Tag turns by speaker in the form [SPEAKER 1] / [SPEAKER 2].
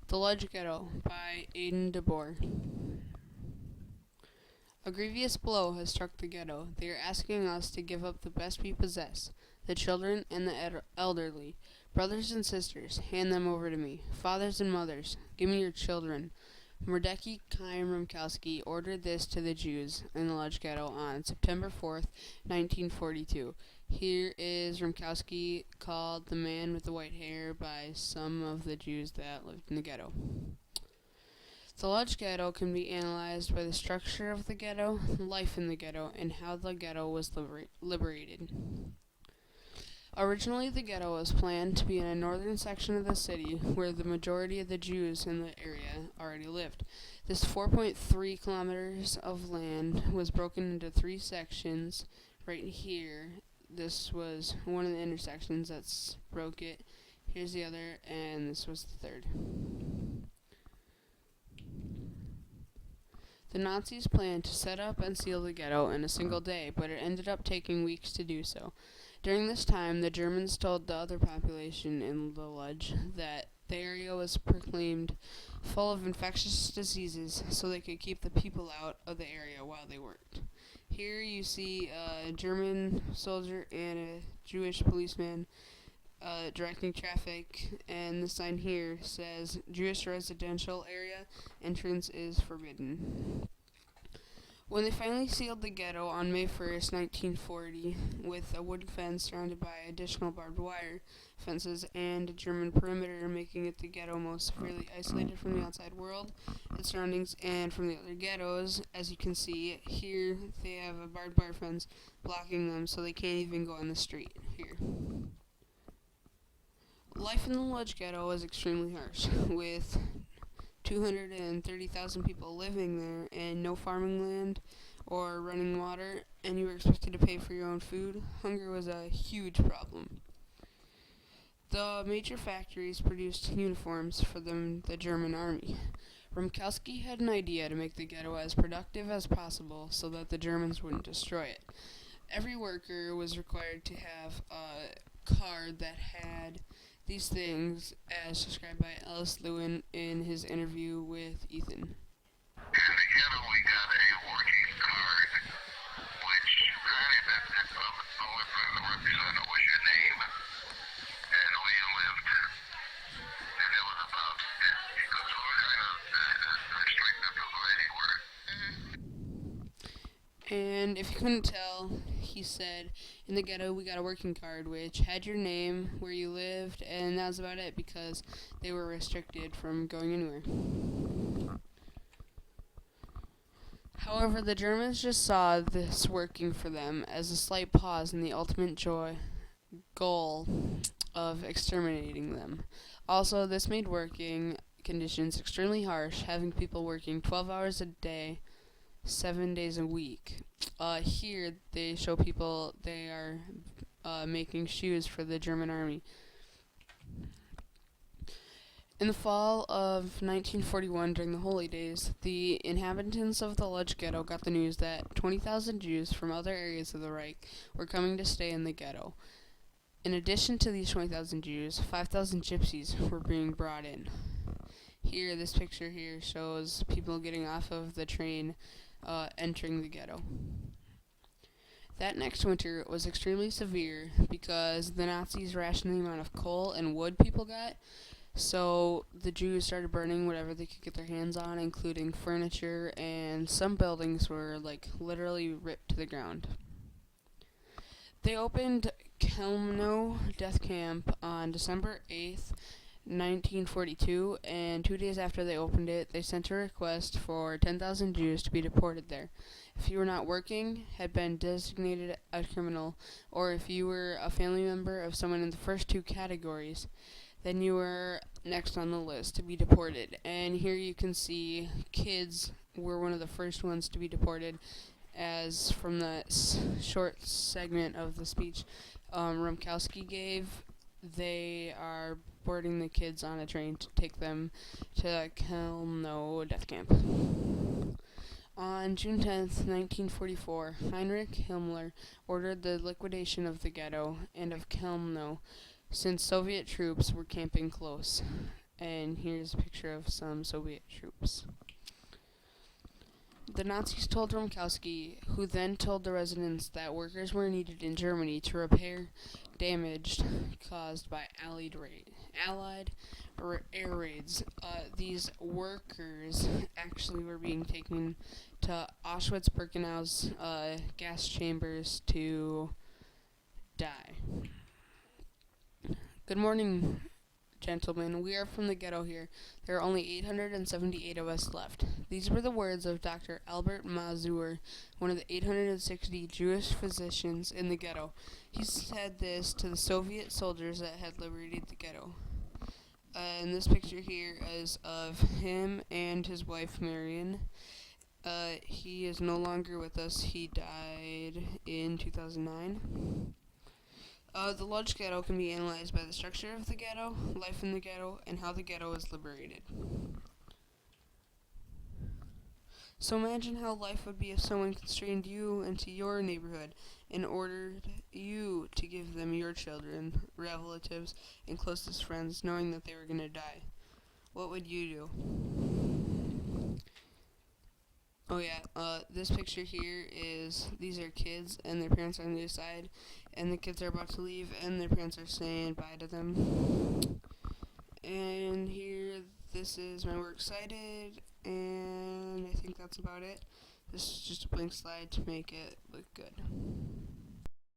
[SPEAKER 1] The Lodge Ghetto by Aidan DeBoer. A grievous blow has struck the ghetto. They are asking us to give up the best we possess, the children and the elderly. Brothers and sisters, hand them over to me. Fathers and mothers, give me your children. Mordecai Chaim Rumkowski ordered this to the Jews in the Lodge Ghetto on September 4th, 1942. Here is Rumkowski, called the man with the white hair by some of the Jews that lived in the ghetto. The Lodge Ghetto can be analyzed by the structure of the ghetto, life in the ghetto, and how the ghetto was liberated. Originally, the ghetto was planned to be in a northern section of the city where the majority of the Jews in the area already lived. This 4.3 kilometers of land was broken into three sections. Right here, this was one of the intersections that broke it. Here's the other, and this was the third. The Nazis planned to set up and seal the ghetto in a single day, but it ended up taking weeks to do so. During this time, the Germans told the other population in the Lodge that the area was proclaimed full of infectious diseases so they could keep the people out of the area while they worked. Here you see a German soldier and a Jewish policeman directing traffic, and the sign here says Jewish residential area, entrance is forbidden. When they finally sealed the ghetto on May 1st, 1940, with a wooden fence surrounded by additional barbed wire fences and a German perimeter, making it the ghetto most severely isolated from the outside world, its surroundings, and from the other ghettos, as you can see here, they have a barbed wire fence blocking them so they can't even go on the street here. Life in the Lodge Ghetto was extremely harsh, with 230,000 people living there and no farming land or running water, and you were expected to pay for your own food. Hunger was a huge problem. The major factories produced uniforms for the German army. Rumkowski had an idea to make the ghetto as productive as possible so that the Germans wouldn't destroy it. Every worker was required to have a card that had these things, as described by Ellis Lewin in his interview with Ethan.
[SPEAKER 2] In the ghetto, we got a working card, which granted that the only thing that represented was your name, and where you lived. And that was about it, because we're kind of restricted to where they were.
[SPEAKER 1] And if you couldn't tell, he said, in the ghetto we got a working card which had your name, where you lived, and that was about it because they were restricted from going anywhere. However, the Germans just saw this working for them as a slight pause in the ultimate goal of exterminating them. Also, this made working conditions extremely harsh, having people working 12 hours a day, 7 days a week. Here they show people they are making shoes for the German army. In the fall of 1941, during the Holy Days, the inhabitants of the Lodge Ghetto got the news that 20,000 Jews from other areas of the Reich were coming to stay in the ghetto. In addition to these 20,000 Jews, 5,000 gypsies were being brought in. Here, this picture here shows people getting off of the train entering the ghetto. That next winter was extremely severe because the Nazis rationed the amount of coal and wood people got, so the Jews started burning whatever they could get their hands on, including furniture, and some buildings were literally ripped to the ground. They opened Chelmno Death Camp on December 8th, 1942, and 2 days after they opened it, they sent a request for 10,000 Jews to be deported there. If you were not working, had been designated a criminal, or if you were a family member of someone in the first two categories, then you were next on the list to be deported. And here you can see kids were one of the first ones to be deported, as from the short segment of the speech Rumkowski gave, they are boarding the kids on a train to take them to Chelmno Death Camp. On June 10th, 1944, Heinrich Himmler ordered the liquidation of the ghetto and of Chelmno, since Soviet troops were camping close. And here's a picture of some Soviet troops. The Nazis told Romkowski, who then told the residents that workers were needed in Germany to repair damage caused by Allied air raids. These workers actually were being taken to Auschwitz-Birkenau's gas chambers to die. Good morning, gentlemen. We are from the ghetto here. There are only 878 of us left. These were the words of Dr. Albert Mazur, one of the 860 Jewish physicians in the ghetto. He said this to the Soviet soldiers that had liberated the ghetto. And this picture here is of him and his wife Marion. He is no longer with us. He died in 2009. The Lodge Ghetto can be analyzed by the structure of the ghetto, life in the ghetto, and how the ghetto is liberated. So imagine how life would be if someone constrained you into your neighborhood and ordered you to give them your children, relatives, and closest friends, knowing that they were going to die. What would you do? Oh yeah, this picture here these are kids and their parents are on the other side, and the kids are about to leave and their parents are saying bye to them. And here, this is my works cited, and I think that's about it. This is just a blank slide to make it look good.